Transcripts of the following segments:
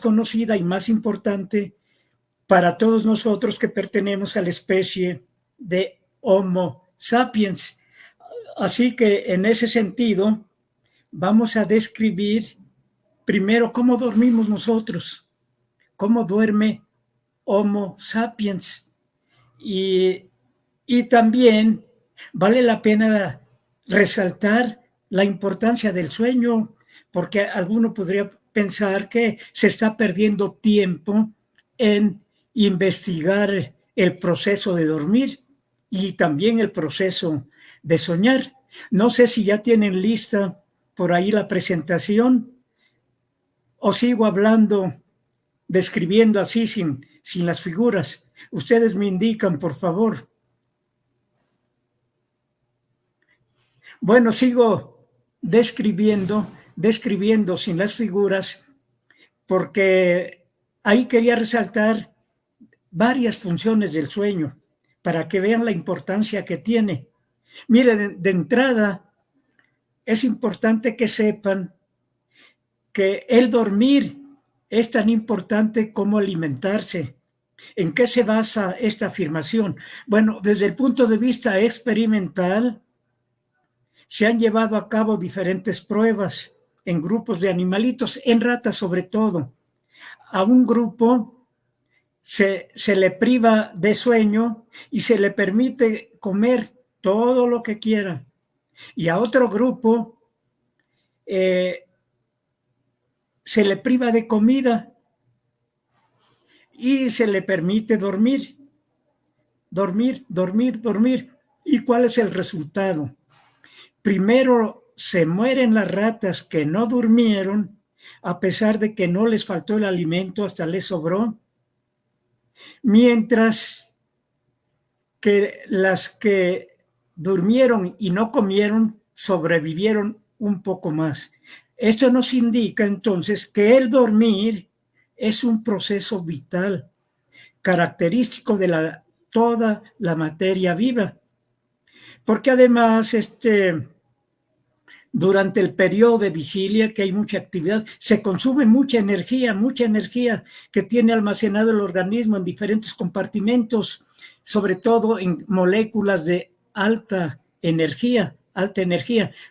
conocida y más importante para todos nosotros que pertenecemos a la especie de Homo sapiens. Así que en ese sentido vamos a describir primero cómo dormimos nosotros, cómo duerme Homo sapiens. Y también vale la pena resaltar la importancia del sueño, porque alguno podría pensar que se está perdiendo tiempo en investigar el proceso de dormir y también el proceso de soñar. No sé si ya tienen lista por ahí la presentación o sigo hablando, describiendo así sin las figuras. Ustedes me indican, por favor. Bueno, sigo describiendo sin las figuras, porque ahí quería resaltar varias funciones del sueño, para que vean la importancia que tiene. Mire, de entrada, es importante que sepan que el dormir es tan importante como alimentarse. ¿En qué se basa esta afirmación? Bueno, desde el punto de vista experimental, se han llevado a cabo diferentes pruebas en grupos de animalitos, en ratas sobre todo. A un grupo se le priva de sueño y se le permite comer todo lo que quiera. Y a otro grupo se le priva de comida y se le permite dormir. ¿Y cuál es el resultado? Primero se mueren las ratas que no durmieron, a pesar de que no les faltó el alimento, hasta les sobró, mientras que las que durmieron y no comieron sobrevivieron un poco más. Esto nos indica entonces que el dormir es un proceso vital, característico de toda la materia viva, porque además durante el periodo de vigilia, que hay mucha actividad, se consume mucha energía que tiene almacenado el organismo en diferentes compartimentos, sobre todo en moléculas de alta energía,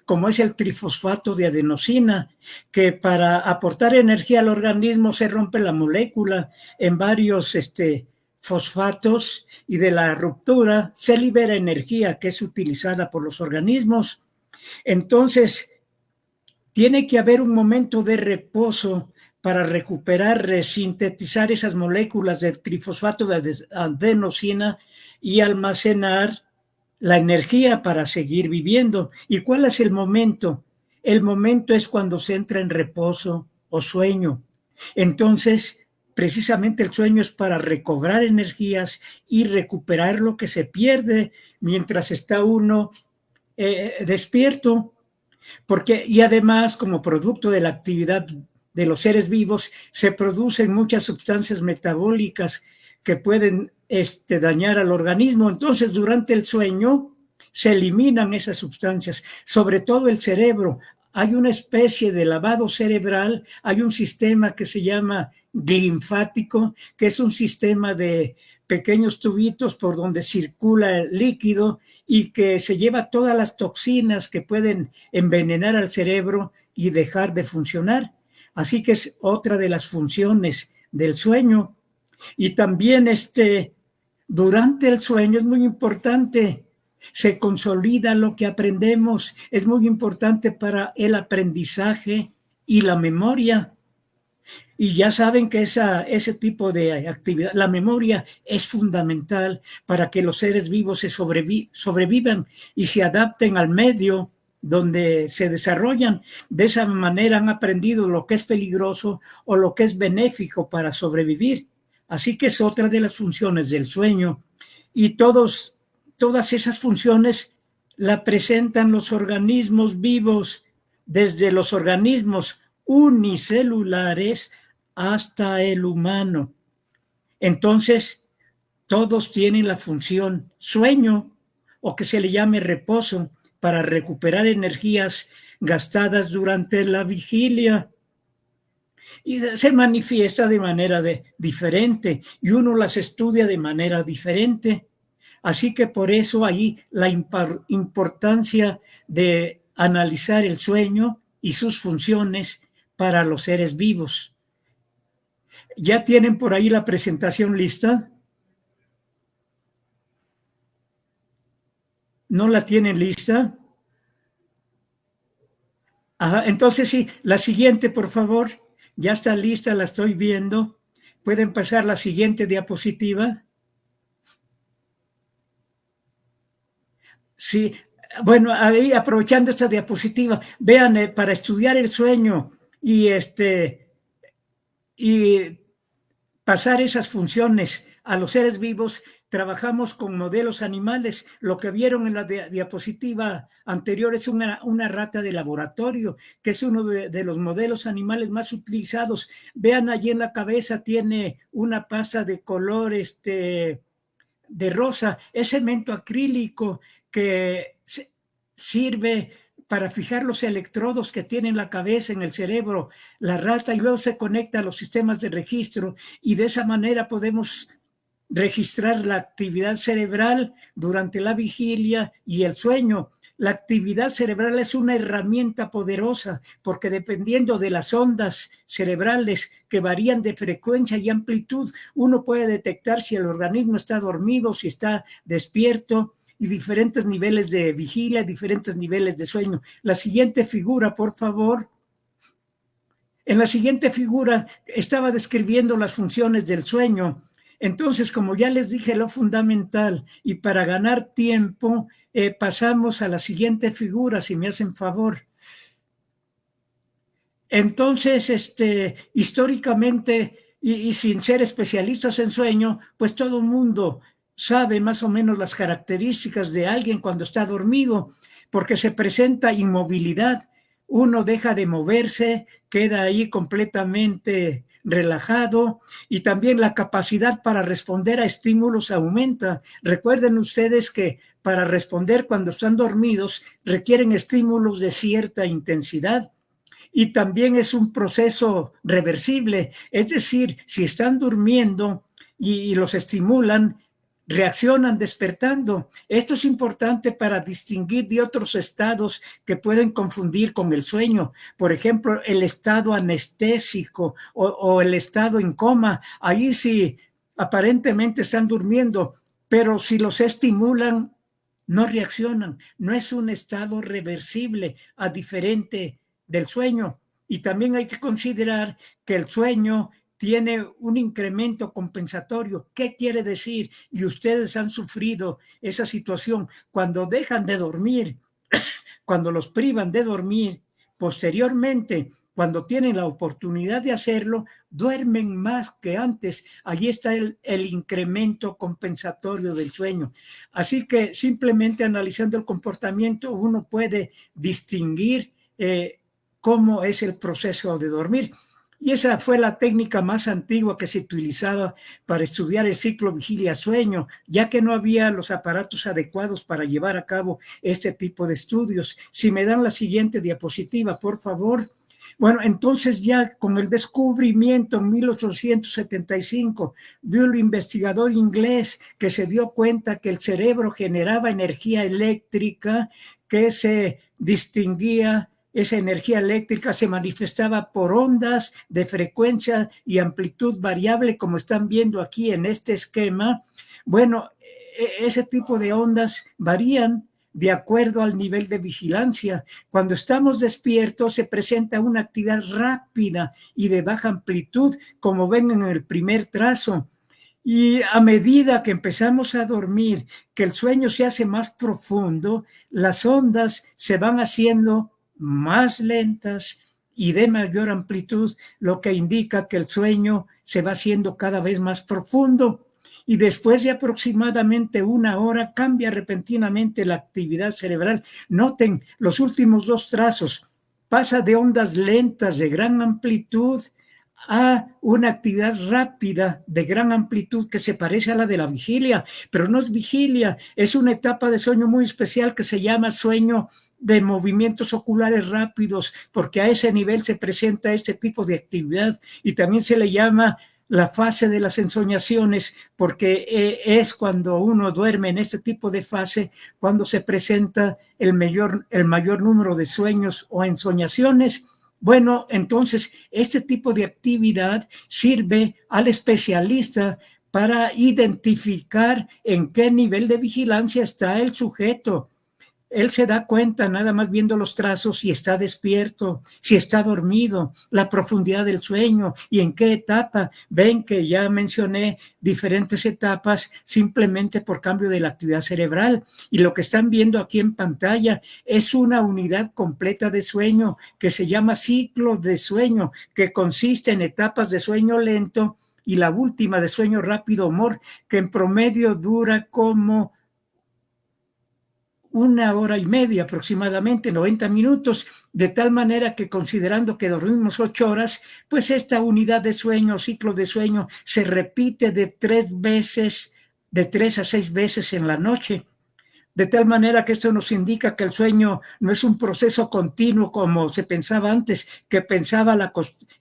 como es el trifosfato de adenosina, que para aportar energía al organismo se rompe la molécula en varios fosfatos, y de la ruptura se libera energía que es utilizada por los organismos. Entonces, tiene que haber un momento de reposo para recuperar, resintetizar esas moléculas del trifosfato de adenosina y almacenar la energía para seguir viviendo. ¿Y cuál es el momento? El momento es cuando se entra en reposo o sueño. Entonces, precisamente el sueño es para recobrar energías y recuperar lo que se pierde mientras está uno despierto. Y además, como producto de la actividad de los seres vivos, se producen muchas sustancias metabólicas que pueden dañar al organismo. Entonces, durante el sueño se eliminan esas sustancias, sobre todo el cerebro. Hay una especie de lavado cerebral, hay un sistema que se llama linfático, que es un sistema de pequeños tubitos por donde circula el líquido y que se lleva todas las toxinas que pueden envenenar al cerebro y dejar de funcionar. Así que es otra de las funciones del sueño. Y también durante el sueño es muy importante, se consolida lo que aprendemos, es muy importante para el aprendizaje y la memoria. Y ya saben que ese tipo de actividad, la memoria es fundamental para que los seres vivos sobrevivan y se adapten al medio donde se desarrollan. De esa manera han aprendido lo que es peligroso o lo que es benéfico para sobrevivir. Así que es otra de las funciones del sueño. Y todas esas funciones la presentan los organismos vivos, desde los organismos unicelulares hasta el humano. Entonces, todos tienen la función sueño, o que se le llame reposo, para recuperar energías gastadas durante la vigilia. y se manifiesta de manera diferente y uno las estudia de manera diferente. Así que por eso ahí la importancia de analizar el sueño y sus funciones para los seres vivos. ¿Ya tienen por ahí la presentación lista? ¿No la tienen lista? Ajá, entonces sí, la siguiente, por favor. Ya está lista, la estoy viendo. ¿Pueden pasar la siguiente diapositiva? Sí, bueno, ahí aprovechando esta diapositiva, vean, para estudiar el sueño y y pasar esas funciones a los seres vivos, trabajamos con modelos animales. Lo que vieron en la diapositiva anterior es una rata de laboratorio, que es uno de los modelos animales más utilizados. Vean, allí en la cabeza tiene una pasta de color de rosa, es cemento acrílico que sirve para fijar los electrodos que tiene en la cabeza, en el cerebro, la rata, y luego se conecta a los sistemas de registro, y de esa manera podemos registrar la actividad cerebral durante la vigilia y el sueño. La actividad cerebral es una herramienta poderosa porque dependiendo de las ondas cerebrales que varían de frecuencia y amplitud, uno puede detectar si el organismo está dormido, si está despierto, y diferentes niveles de vigilia, diferentes niveles de sueño. La siguiente figura, por favor. En la siguiente figura estaba describiendo las funciones del sueño. Entonces, como ya les dije, lo fundamental, y para ganar tiempo, pasamos a la siguiente figura, si me hacen favor. Entonces, históricamente, y sin ser especialistas en sueño, pues todo el mundo sabe más o menos las características de alguien cuando está dormido, porque se presenta inmovilidad, uno deja de moverse, queda ahí completamente relajado, y también la capacidad para responder a estímulos aumenta. Recuerden ustedes que para responder cuando están dormidos requieren estímulos de cierta intensidad, y también es un proceso reversible, es decir, si están durmiendo y los estimulan, reaccionan despertando. Esto es importante para distinguir de otros estados que pueden confundir con el sueño. Por ejemplo, el estado anestésico o el estado en coma. Ahí sí, aparentemente están durmiendo, pero si los estimulan, no reaccionan. No es un estado reversible, a diferente del sueño. Y también hay que considerar que el sueño tiene un incremento compensatorio. ¿Qué quiere decir? Y ustedes han sufrido esa situación. Cuando dejan de dormir, cuando los privan de dormir, posteriormente, cuando tienen la oportunidad de hacerlo, duermen más que antes. Allí está el incremento compensatorio del sueño. Así que simplemente analizando el comportamiento, uno puede distinguir cómo es el proceso de dormir. Y esa fue la técnica más antigua que se utilizaba para estudiar el ciclo vigilia-sueño, ya que no había los aparatos adecuados para llevar a cabo este tipo de estudios. Si me dan la siguiente diapositiva, por favor. Bueno, entonces ya con el descubrimiento en 1875 de un investigador inglés que se dio cuenta que el cerebro generaba energía eléctrica que se distinguía, esa energía eléctrica se manifestaba por ondas de frecuencia y amplitud variable, como están viendo aquí en este esquema. Bueno, ese tipo de ondas varían de acuerdo al nivel de vigilancia. Cuando estamos despiertos se presenta una actividad rápida y de baja amplitud, como ven en el primer trazo. Y a medida que empezamos a dormir, que el sueño se hace más profundo, las ondas se van haciendo más lentas y de mayor amplitud, lo que indica que el sueño se va haciendo cada vez más profundo. Y después de aproximadamente una hora cambia repentinamente la actividad cerebral. Noten los últimos dos trazos. Pasa de ondas lentas de gran amplitud a una actividad rápida de gran amplitud que se parece a la de la vigilia, pero no es vigilia, es una etapa de sueño muy especial que se llama sueño de movimientos oculares rápidos, porque a ese nivel se presenta este tipo de actividad, y también se le llama la fase de las ensoñaciones, porque es cuando uno duerme en este tipo de fase, cuando se presenta el mayor número de sueños o ensoñaciones. Bueno, entonces este tipo de actividad sirve al especialista para identificar en qué nivel de vigilancia está el sujeto. Él se da cuenta nada más viendo los trazos si está despierto, si está dormido, la profundidad del sueño y en qué etapa. Ven que ya mencioné diferentes etapas simplemente por cambio de la actividad cerebral. Y lo que están viendo aquí en pantalla es una unidad completa de sueño que se llama ciclo de sueño, que consiste en etapas de sueño lento y la última de sueño rápido, MOR, que en promedio dura como 1 hora y media aproximadamente, 90 minutos, de tal manera que considerando que dormimos 8 horas, pues esta unidad de sueño, ciclo de sueño, se repite de 3 a 6 veces en la noche. De tal manera que esto nos indica que el sueño no es un proceso continuo como se pensaba antes, que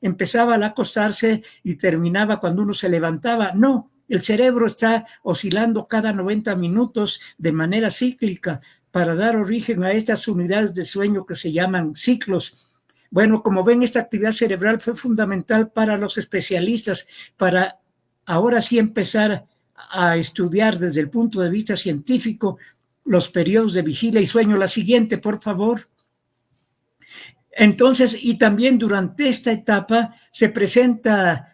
empezaba al acostarse y terminaba cuando uno se levantaba. No, el cerebro está oscilando cada 90 minutos de manera cíclica para dar origen a estas unidades de sueño que se llaman ciclos. Bueno, como ven, esta actividad cerebral fue fundamental para los especialistas, para ahora sí empezar a estudiar desde el punto de vista científico los periodos de vigilia y sueño. La siguiente, por favor. Entonces, y también durante esta etapa se presenta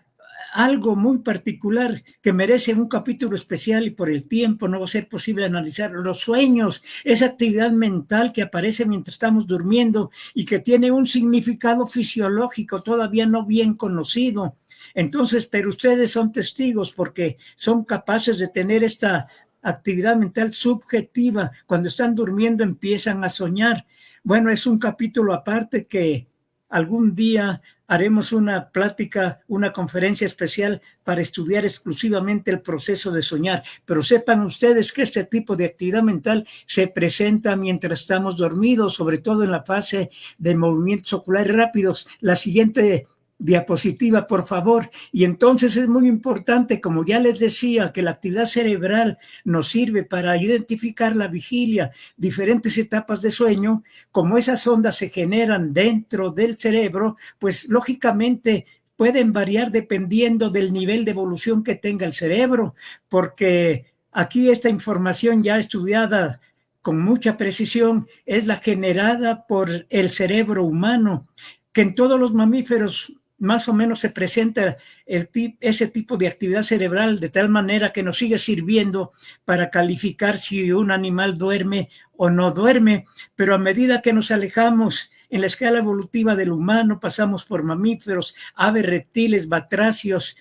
algo muy particular que merece un capítulo especial y por el tiempo no va a ser posible analizar. Los sueños, esa actividad mental que aparece mientras estamos durmiendo y que tiene un significado fisiológico todavía no bien conocido. Entonces, pero ustedes son testigos porque son capaces de tener esta actividad mental subjetiva. Cuando están durmiendo empiezan a soñar. Bueno, es un capítulo aparte que algún día haremos una plática, una conferencia especial para estudiar exclusivamente el proceso de soñar. Pero sepan ustedes que este tipo de actividad mental se presenta mientras estamos dormidos, sobre todo en la fase de movimientos oculares rápidos. La siguiente diapositiva, por favor. Y entonces es muy importante, como ya les decía, que la actividad cerebral nos sirve para identificar la vigilia, diferentes etapas de sueño. Como esas ondas se generan dentro del cerebro, pues lógicamente pueden variar dependiendo del nivel de evolución que tenga el cerebro, porque aquí esta información ya estudiada con mucha precisión es la generada por el cerebro humano, que en todos los mamíferos más o menos se presenta ese tipo de actividad cerebral de tal manera que nos sigue sirviendo para calificar si un animal duerme o no duerme, pero a medida que nos alejamos en la escala evolutiva del humano, pasamos por mamíferos, aves, reptiles, batracios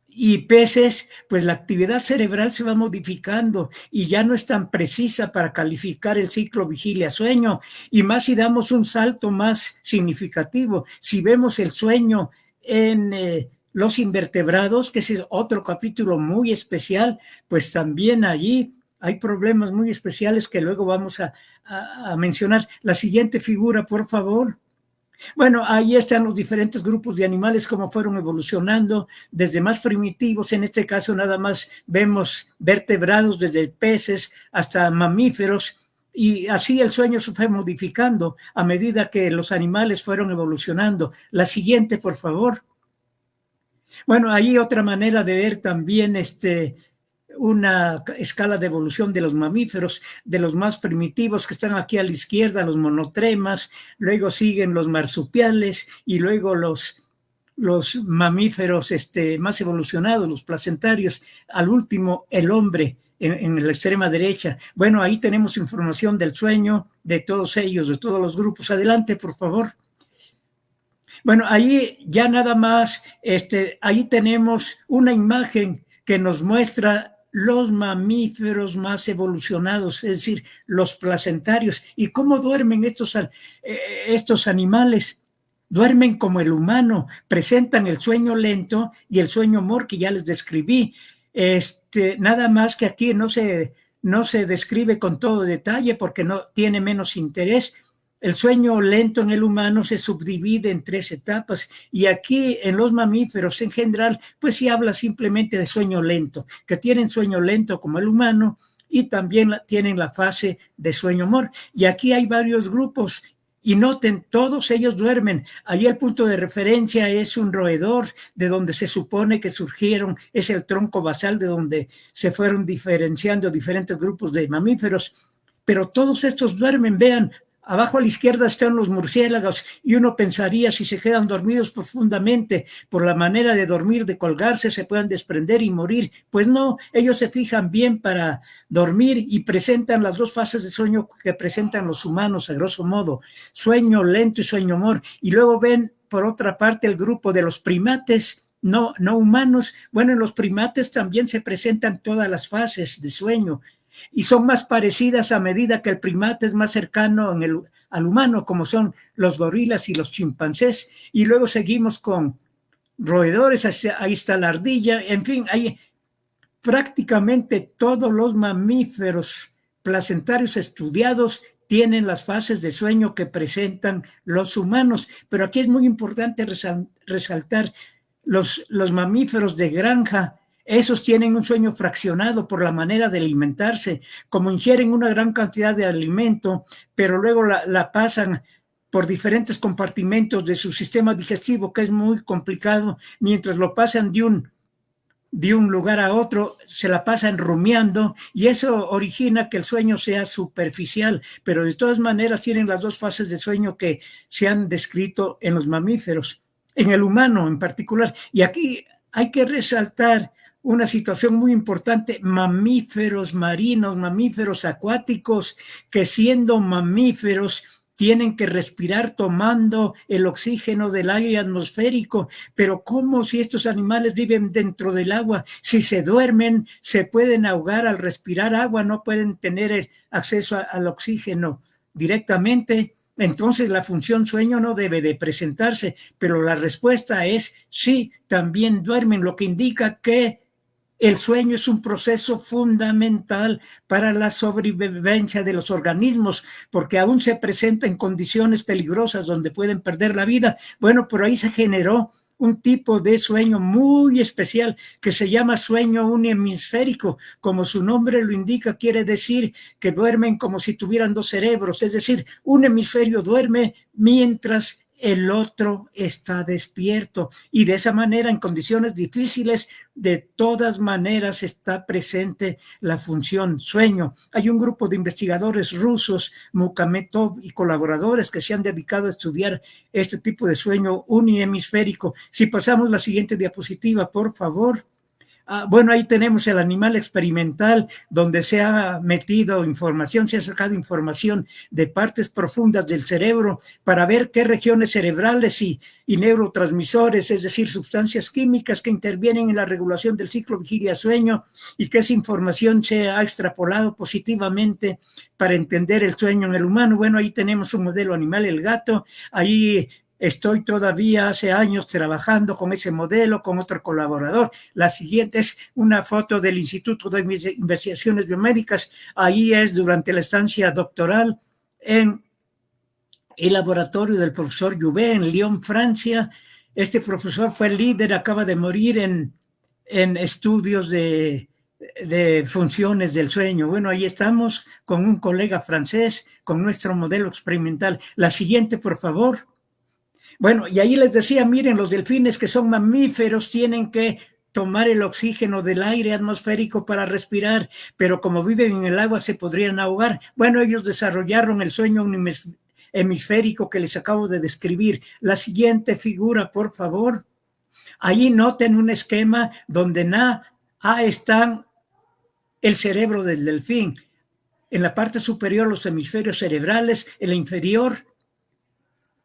y peces, pues la actividad cerebral se va modificando y ya no es tan precisa para calificar el ciclo vigilia-sueño, y más si damos un salto más significativo. Si vemos el sueño en los invertebrados, que es otro capítulo muy especial, pues también allí hay problemas muy especiales que luego vamos a mencionar. La siguiente figura, por favor. Bueno, ahí están los diferentes grupos de animales, cómo fueron evolucionando, desde más primitivos, en este caso nada más vemos vertebrados, desde peces hasta mamíferos, y así el sueño se fue modificando a medida que los animales fueron evolucionando. La siguiente, por favor. Bueno, ahí otra manera de ver también una escala de evolución de los mamíferos, de los más primitivos que están aquí a la izquierda, los monotremas, luego siguen los marsupiales y luego los mamíferos más evolucionados, los placentarios, al último el hombre en la extrema derecha. Bueno, ahí tenemos información del sueño de todos ellos, de todos los grupos. Adelante, por favor. Bueno, ahí ya nada más, ahí tenemos una imagen que nos muestra los mamíferos más evolucionados, es decir, los placentarios, y cómo duermen estos animales. duermen como el humano, presentan el sueño lento y el sueño MOR que ya les describí. Nada más que aquí no se describe con todo detalle porque no tiene menos interés. El sueño lento en el humano se subdivide en 3 etapas y aquí en los mamíferos en general, pues sí habla simplemente de sueño lento, que tienen sueño lento como el humano y también tienen la fase de sueño MOR. Y aquí hay varios grupos y noten, todos ellos duermen. Ahí el punto de referencia es un roedor de donde se supone que surgieron, es el tronco basal de donde se fueron diferenciando diferentes grupos de mamíferos. Pero todos estos duermen, vean, abajo a la izquierda están los murciélagos y uno pensaría si se quedan dormidos profundamente por la manera de dormir, de colgarse, se puedan desprender y morir. Pues no, ellos se fijan bien para dormir y presentan las 2 fases de sueño que presentan los humanos a grosso modo, sueño lento y sueño MOR. Y luego ven por otra parte el grupo de los primates no humanos. Bueno, en los primates también se presentan todas las fases de sueño y son más parecidas a medida que el primate es más cercano al humano, como son los gorilas y los chimpancés. Y luego seguimos con roedores, ahí está la ardilla, en fin, hay prácticamente todos los mamíferos placentarios estudiados tienen las fases de sueño que presentan los humanos, pero aquí es muy importante resaltar los mamíferos de granja. Esos tienen un sueño fraccionado por la manera de alimentarse, como ingieren una gran cantidad de alimento, pero luego la pasan por diferentes compartimentos de su sistema digestivo, que es muy complicado, mientras lo pasan de un lugar a otro, se la pasan rumiando y eso origina que el sueño sea superficial, pero de todas maneras tienen las 2 fases de sueño que se han descrito en los mamíferos, en el humano en particular. Y aquí hay que resaltar una situación muy importante: mamíferos marinos, mamíferos acuáticos, que siendo mamíferos tienen que respirar tomando el oxígeno del aire atmosférico. Pero ¿cómo si estos animales viven dentro del agua? Si se duermen, se pueden ahogar al respirar agua, no pueden tener acceso al oxígeno directamente. Entonces la función sueño no debe de presentarse, pero la respuesta es sí, también duermen, lo que indica que el sueño es un proceso fundamental para la sobrevivencia de los organismos, porque aún se presenta en condiciones peligrosas donde pueden perder la vida. Bueno, por ahí se generó un tipo de sueño muy especial que se llama sueño unihemisférico. Como su nombre lo indica, quiere decir que duermen como si tuvieran 2 cerebros, es decir, un hemisferio duerme mientras el otro está despierto, y de esa manera, en condiciones difíciles, de todas maneras está presente la función sueño. Hay un grupo de investigadores rusos, Mukametov y colaboradores, que se han dedicado a estudiar este tipo de sueño unihemisférico. Si pasamos la siguiente diapositiva, por favor. Bueno, ahí tenemos el animal experimental donde se ha metido información, se ha sacado información de partes profundas del cerebro para ver qué regiones cerebrales y neurotransmisores, es decir, sustancias químicas que intervienen en la regulación del ciclo vigilia-sueño, y que esa información se ha extrapolado positivamente para entender el sueño en el humano. Bueno, ahí tenemos un modelo animal, el gato. Ahí estoy todavía hace años trabajando con ese modelo, con otro colaborador. La siguiente es una foto del Instituto de Investigaciones Biomédicas. Ahí es durante la estancia doctoral en el laboratorio del profesor Jouvet en Lyon, Francia. Este profesor fue el líder, acaba de morir en estudios de funciones del sueño. Bueno, ahí estamos con un colega francés, con nuestro modelo experimental. La siguiente, por favor. Bueno, y ahí les decía, miren, los delfines, que son mamíferos, tienen que tomar el oxígeno del aire atmosférico para respirar, pero como viven en el agua se podrían ahogar. Bueno, ellos desarrollaron el sueño hemisférico que les acabo de describir. La siguiente figura, por favor. Ahí noten un esquema donde está el cerebro del delfín. En la parte superior los hemisferios cerebrales, en la inferior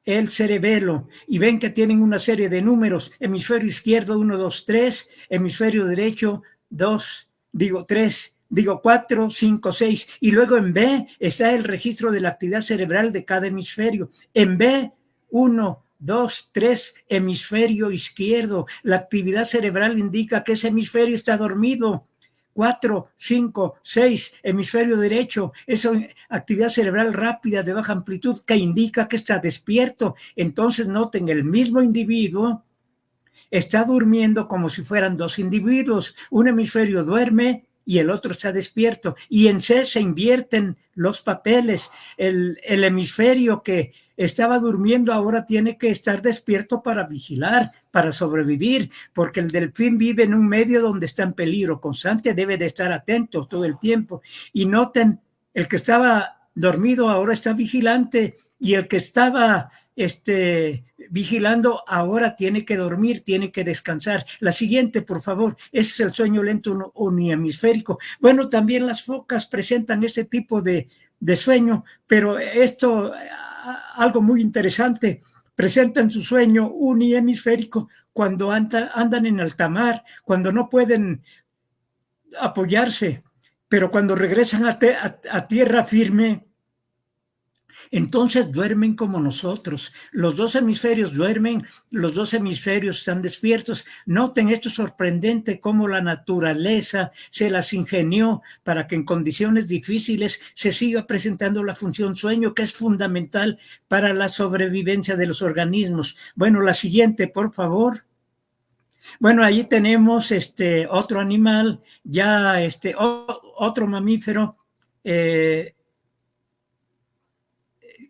el cerebelo, y ven que tienen una serie de números: hemisferio izquierdo 1, 2, 3, hemisferio derecho 3, 4, 5, 6, y luego en B está el registro de la actividad cerebral de cada hemisferio. En B1 2, 3, hemisferio izquierdo. La actividad cerebral indica que ese hemisferio está dormido. 4, 5, 6, hemisferio derecho. Eso, actividad cerebral rápida de baja amplitud que indica que está despierto. Entonces noten, el mismo individuo está durmiendo como si fueran dos individuos. Un hemisferio duerme y el otro está despierto. Y en C se invierten los papeles. El hemisferio que estaba durmiendo ahora tiene que estar despierto para vigilar, para sobrevivir, porque el delfín vive en un medio donde está en peligro constante, debe de estar atento todo el tiempo. Y noten, el que estaba dormido ahora está vigilante y el que estaba vigilando ahora tiene que dormir, tiene que descansar. La siguiente, por favor. Ese es el sueño lento unihemisférico. Bueno, también las focas presentan este tipo de sueño, pero esto, algo muy interesante, presentan su sueño unihemisférico cuando andan en alta mar, cuando no pueden apoyarse, pero cuando regresan a tierra firme, entonces duermen como nosotros. Los dos hemisferios duermen, los dos hemisferios están despiertos. Noten, esto es sorprendente, cómo la naturaleza se las ingenió para que en condiciones difíciles se siga presentando la función sueño, que es fundamental para la sobrevivencia de los organismos. Bueno, la siguiente, por favor. Bueno, ahí tenemos otro animal, ya otro mamífero,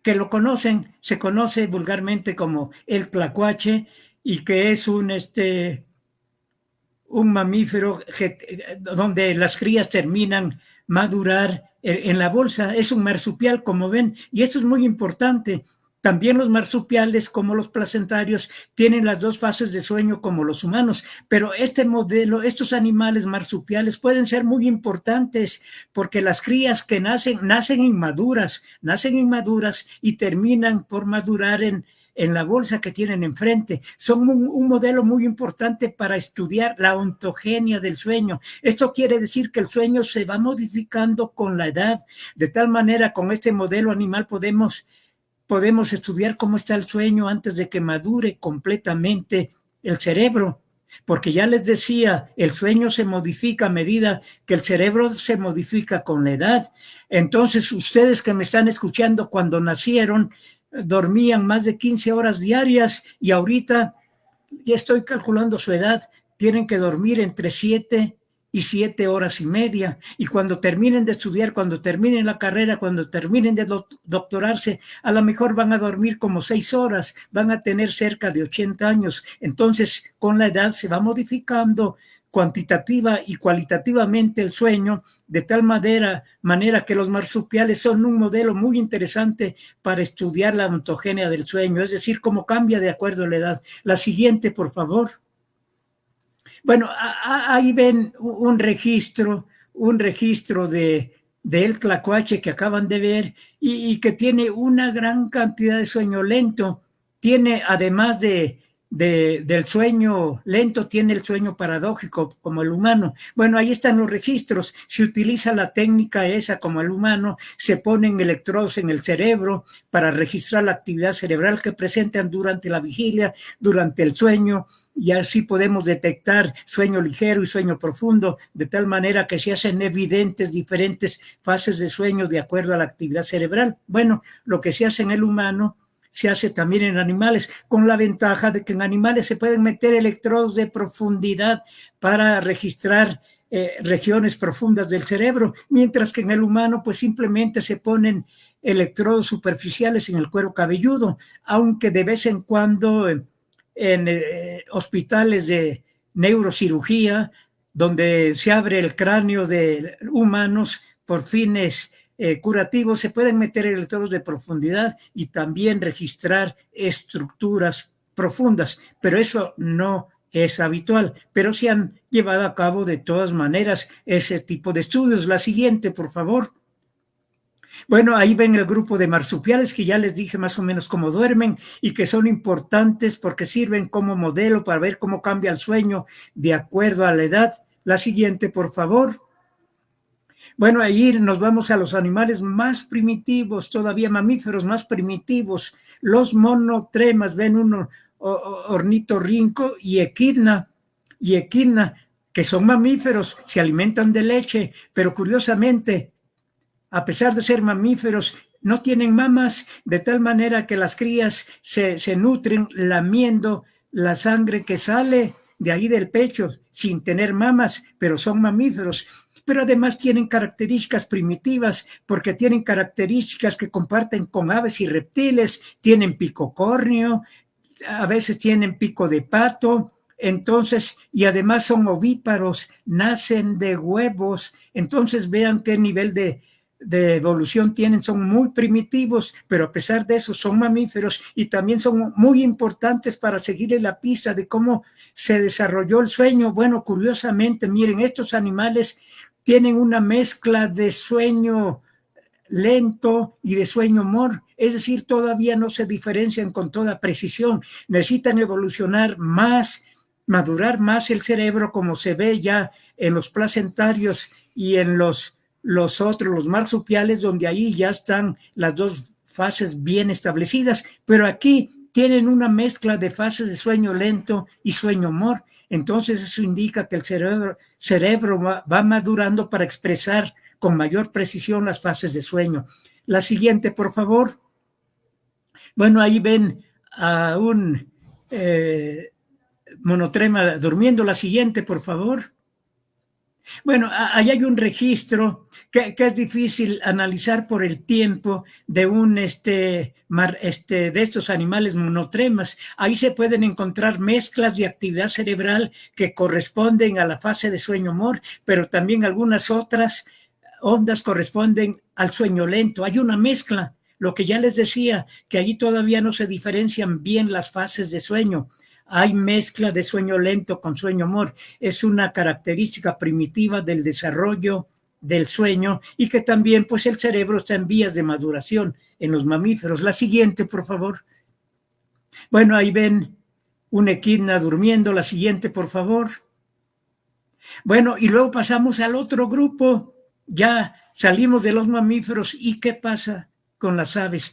que lo conocen, se conoce vulgarmente como el tlacuache, y que es un mamífero donde las crías terminan madurar en la bolsa. Es un marsupial, como ven, y esto es muy importante. También los marsupiales, como los placentarios, tienen las dos fases de sueño como los humanos, pero este modelo, estos animales marsupiales pueden ser muy importantes porque las crías que nacen inmaduras y terminan por madurar en la bolsa que tienen enfrente. Son un modelo muy importante para estudiar la ontogenia del sueño. Esto quiere decir que el sueño se va modificando con la edad. De tal manera, con este modelo animal podemos estudiar cómo está el sueño antes de que madure completamente el cerebro. Porque ya les decía, el sueño se modifica a medida que el cerebro se modifica con la edad. Entonces, ustedes que me están escuchando, cuando nacieron, dormían más de 15 horas diarias y ahorita, ya estoy calculando su edad, tienen que dormir entre 7 y 7 horas y media. Y cuando terminen de estudiar, cuando terminen la carrera, cuando terminen de doctorarse, a lo mejor van a dormir como 6 horas, van a tener cerca de 80 años. Entonces, con la edad se va modificando cuantitativa y cualitativamente el sueño, de tal manera que los marsupiales son un modelo muy interesante para estudiar la ontogenia del sueño, es decir, cómo cambia de acuerdo a la edad. La siguiente, por favor. Bueno, ahí ven un registro del tlacuache que acaban de ver y que tiene una gran cantidad de sueño lento. Tiene, además del sueño lento, tiene el sueño paradójico como el humano. Bueno, ahí están los registros. Se utiliza la técnica esa como el humano, se ponen electrodos en el cerebro para registrar la actividad cerebral que presentan durante la vigilia, durante el sueño, y así podemos detectar sueño ligero y sueño profundo, de tal manera que se hacen evidentes diferentes fases de sueño de acuerdo a la actividad cerebral. Bueno, lo que se hace en el humano se hace también en animales, con la ventaja de que en animales se pueden meter electrodos de profundidad para registrar regiones profundas del cerebro, mientras que en el humano pues simplemente se ponen electrodos superficiales en el cuero cabelludo, aunque de vez en cuando en hospitales de neurocirugía, donde se abre el cráneo de humanos por fines curativos, se pueden meter electrodos de profundidad y también registrar estructuras profundas, pero eso no es habitual, pero se han llevado a cabo de todas maneras ese tipo de estudios. La siguiente, por favor. Bueno, ahí ven el grupo de marsupiales que ya les dije más o menos cómo duermen y que son importantes porque sirven como modelo para ver cómo cambia el sueño de acuerdo a la edad. La siguiente, por favor. Bueno, ahí nos vamos a los animales más primitivos, todavía mamíferos más primitivos, los monotremas, ven uno, ornitorrinco y equidna, que son mamíferos, se alimentan de leche, pero curiosamente, a pesar de ser mamíferos, no tienen mamas, de tal manera que las crías se nutren lamiendo la sangre que sale de ahí del pecho, sin tener mamas, pero son mamíferos. Pero además tienen características primitivas, porque tienen características que comparten con aves y reptiles, tienen pico córneo, a veces tienen pico de pato, entonces, y además son ovíparos, nacen de huevos, entonces vean qué nivel de evolución tienen, son muy primitivos, pero a pesar de eso son mamíferos y también son muy importantes para seguirle la pista de cómo se desarrolló el sueño. Bueno, curiosamente, miren, estos animales tienen una mezcla de sueño lento y de sueño mor, es decir, todavía no se diferencian con toda precisión, necesitan evolucionar más, madurar más el cerebro, como se ve ya en los placentarios y en los otros, los marsupiales, donde ahí ya están las dos fases bien establecidas, pero aquí tienen una mezcla de fases de sueño lento y sueño mor. Entonces eso indica que el cerebro va madurando para expresar con mayor precisión las fases de sueño. La siguiente, por favor. Bueno, ahí ven a un monotrema durmiendo. La siguiente, por favor. Bueno, ahí hay un registro que es difícil analizar por el tiempo de de estos animales monotremas. Ahí se pueden encontrar mezclas de actividad cerebral que corresponden a la fase de sueño mor, pero también algunas otras ondas corresponden al sueño lento. Hay una mezcla, lo que ya les decía, que ahí todavía no se diferencian bien las fases de sueño. Hay mezcla de sueño lento con sueño mor. Es una característica primitiva del desarrollo del sueño y que también pues el cerebro está en vías de maduración en los mamíferos. La siguiente, por favor. Bueno, ahí ven una equidna durmiendo. La siguiente, por favor. Bueno, y luego pasamos al otro grupo. Ya salimos de los mamíferos. ¿Y qué pasa con las aves?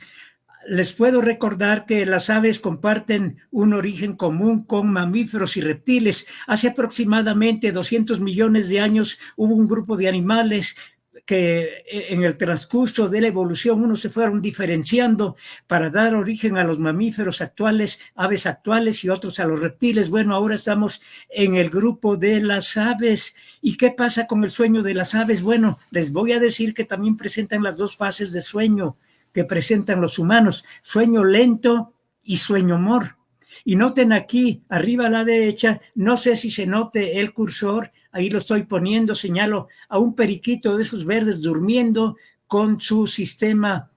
Les puedo recordar que las aves comparten un origen común con mamíferos y reptiles. Hace aproximadamente 200 millones de años hubo un grupo de animales que en el transcurso de la evolución unos se fueron diferenciando para dar origen a los mamíferos actuales, aves actuales y otros a los reptiles. Bueno, ahora estamos en el grupo de las aves. ¿Y qué pasa con el sueño de las aves? Bueno, les voy a decir que también presentan las dos fases de sueño que presentan los humanos, sueño lento y sueño mor. Y noten aquí, arriba a la derecha, no sé si se note el cursor, ahí lo estoy poniendo, señalo a un periquito de esos verdes durmiendo con su sistema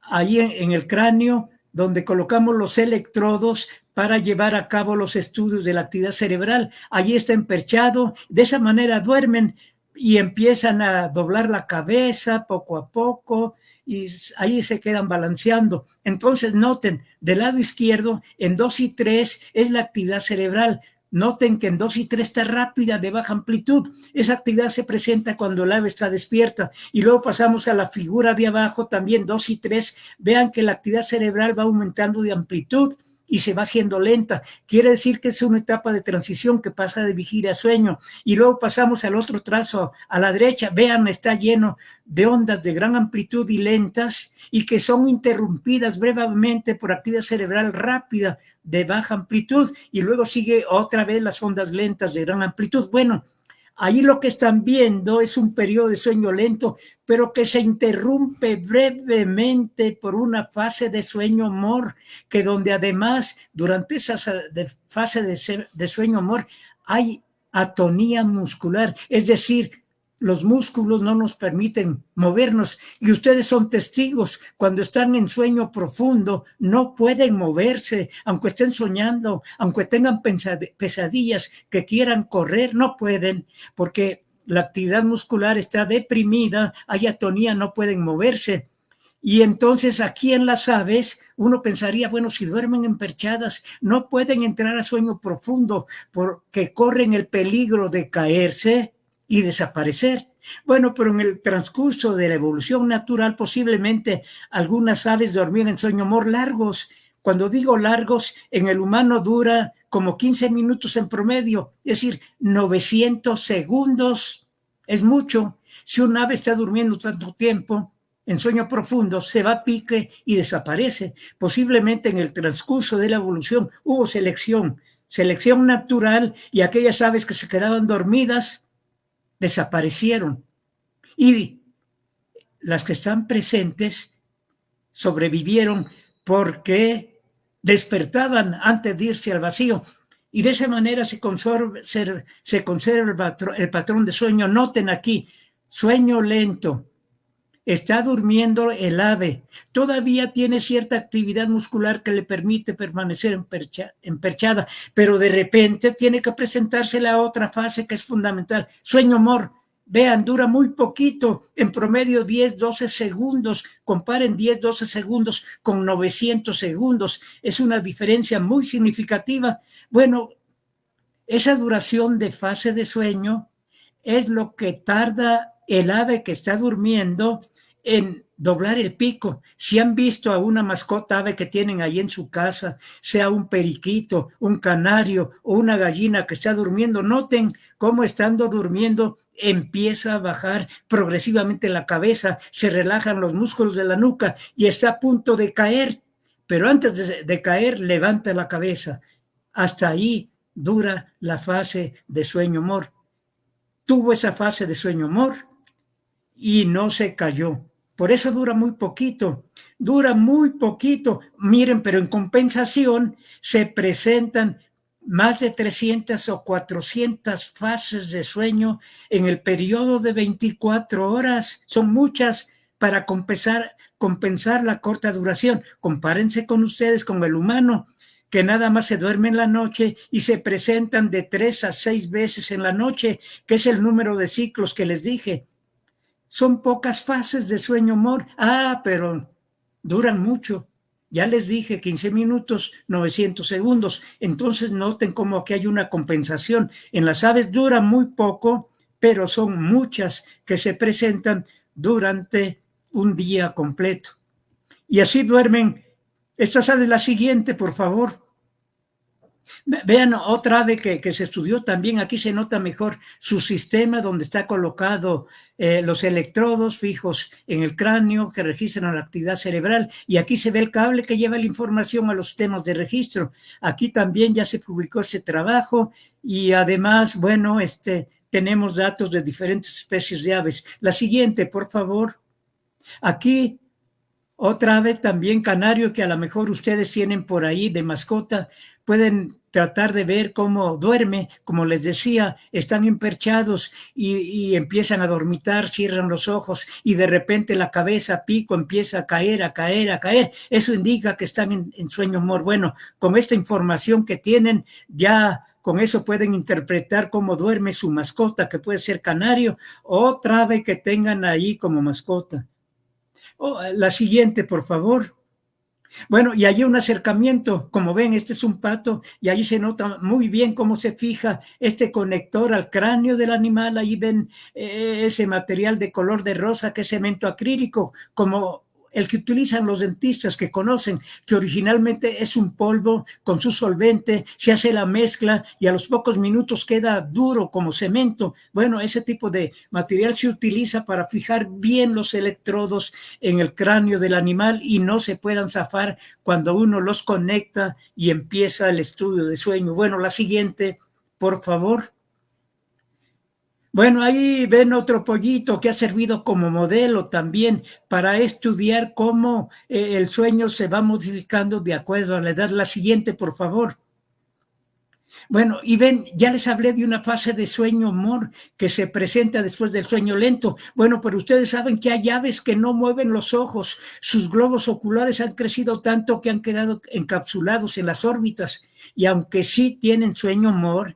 ahí en el cráneo, donde colocamos los electrodos para llevar a cabo los estudios de la actividad cerebral. Allí está emperchado, de esa manera duermen y empiezan a doblar la cabeza poco a poco, y ahí se quedan balanceando. Entonces noten, del lado izquierdo, en 2 y 3 es la actividad cerebral. Noten que en 2 y 3 está rápida, de baja amplitud. Esa actividad se presenta cuando el ave está despierta. Y luego pasamos a la figura de abajo, también 2 y 3. Vean que la actividad cerebral va aumentando de amplitud y se va haciendo lenta. Quiere decir que es una etapa de transición que pasa de vigilia a sueño. Y luego pasamos al otro trazo a la derecha. Vean, está lleno de ondas de gran amplitud y lentas y que son interrumpidas brevemente por actividad cerebral rápida de baja amplitud y luego sigue otra vez las ondas lentas de gran amplitud. Bueno, ahí lo que están viendo es un periodo de sueño lento, pero que se interrumpe brevemente por una fase de sueño mor, que donde además durante esa fase de sueño mor hay atonía muscular, es decir, los músculos no nos permiten movernos y ustedes son testigos, cuando están en sueño profundo no pueden moverse, aunque estén soñando, aunque tengan pesadillas que quieran correr, no pueden porque la actividad muscular está deprimida, hay atonía, no pueden moverse. Y entonces aquí en las aves uno pensaría, bueno, si duermen emperchadas no pueden entrar a sueño profundo porque corren el peligro de caerse y desaparecer. Bueno, pero en el transcurso de la evolución natural, posiblemente algunas aves dormían en sueño mor largos. Cuando digo largos, en el humano dura como 15 minutos en promedio, es decir, 900 segundos. Es mucho. Si un ave está durmiendo tanto tiempo en sueño profundo, se va a pique y desaparece. Posiblemente en el transcurso de la evolución hubo selección natural, y aquellas aves que se quedaban dormidas desaparecieron. Y las que están presentes sobrevivieron porque despertaban antes de irse al vacío. Y de esa manera se conserva el patrón de sueño. Noten aquí, sueño lento. Está durmiendo el ave. Todavía tiene cierta actividad muscular que le permite permanecer emperchada, pero de repente tiene que presentarse la otra fase que es fundamental. Sueño mor. Vean, dura muy poquito, en promedio 10, 12 segundos. Comparen 10, 12 segundos con 900 segundos. Es una diferencia muy significativa. Bueno, esa duración de fase de sueño es lo que tarda el ave que está durmiendo en doblar el pico. Si han visto a una mascota ave que tienen ahí en su casa, sea un periquito, un canario o una gallina que está durmiendo, noten cómo estando durmiendo empieza a bajar progresivamente la cabeza, se relajan los músculos de la nuca y está a punto de caer, pero antes de caer levanta la cabeza. Hasta ahí dura la fase de sueño mor. Tuvo esa fase de sueño mor y no se cayó. Por eso dura muy poquito. Miren, pero en compensación se presentan más de 300 o 400 fases de sueño en el periodo de 24 horas. Son muchas para compensar la corta duración. Compárense con ustedes, con el humano, que nada más se duerme en la noche y se presentan de 3 a 6 veces en la noche, que es el número de ciclos que les dije. Son pocas fases de sueño mor. Pero duran mucho. Ya les dije, 15 minutos, 900 segundos. Entonces noten como que hay una compensación. En las aves dura muy poco, pero son muchas que se presentan durante un día completo. Y así duermen. Esta aves, la siguiente, por favor. Vean otra ave que se estudió también. Aquí se nota mejor su sistema, donde está colocado los electrodos fijos en el cráneo que registran la actividad cerebral, y aquí se ve el cable que lleva la información a los sistemas de registro. Aquí también ya se publicó ese trabajo, y además, bueno, tenemos datos de diferentes especies de aves. La siguiente, por favor. Aquí otra ave también, canario, que a lo mejor ustedes tienen por ahí de mascota. Pueden tratar de ver cómo duerme. Como les decía, están emperchados y empiezan a dormitar, cierran los ojos y de repente la cabeza, pico, empieza a caer, a caer, a caer. Eso indica que están en sueño mor. Bueno, con esta información que tienen, ya con eso pueden interpretar cómo duerme su mascota, que puede ser canario o otra ave que tengan ahí como mascota. La siguiente, por favor. Bueno, y allí un acercamiento. Como ven, este es un pato y ahí se nota muy bien cómo se fija este conector al cráneo del animal. Ahí ven ese material de color de rosa que es cemento acrílico, como el que utilizan los dentistas, que conocen, que originalmente es un polvo con su solvente, se hace la mezcla y a los pocos minutos queda duro como cemento. Bueno, ese tipo de material se utiliza para fijar bien los electrodos en el cráneo del animal y no se puedan zafar cuando uno los conecta y empieza el estudio de sueño. Bueno, la siguiente, por favor. Bueno, ahí ven otro pollito que ha servido como modelo también para estudiar cómo el sueño se va modificando de acuerdo a la edad. La siguiente, por favor. Bueno, y ven, ya les hablé de una fase de sueño mor que se presenta después del sueño lento. Bueno, pero ustedes saben que hay aves que no mueven los ojos. Sus globos oculares han crecido tanto que han quedado encapsulados en las órbitas. Y aunque sí tienen sueño mor,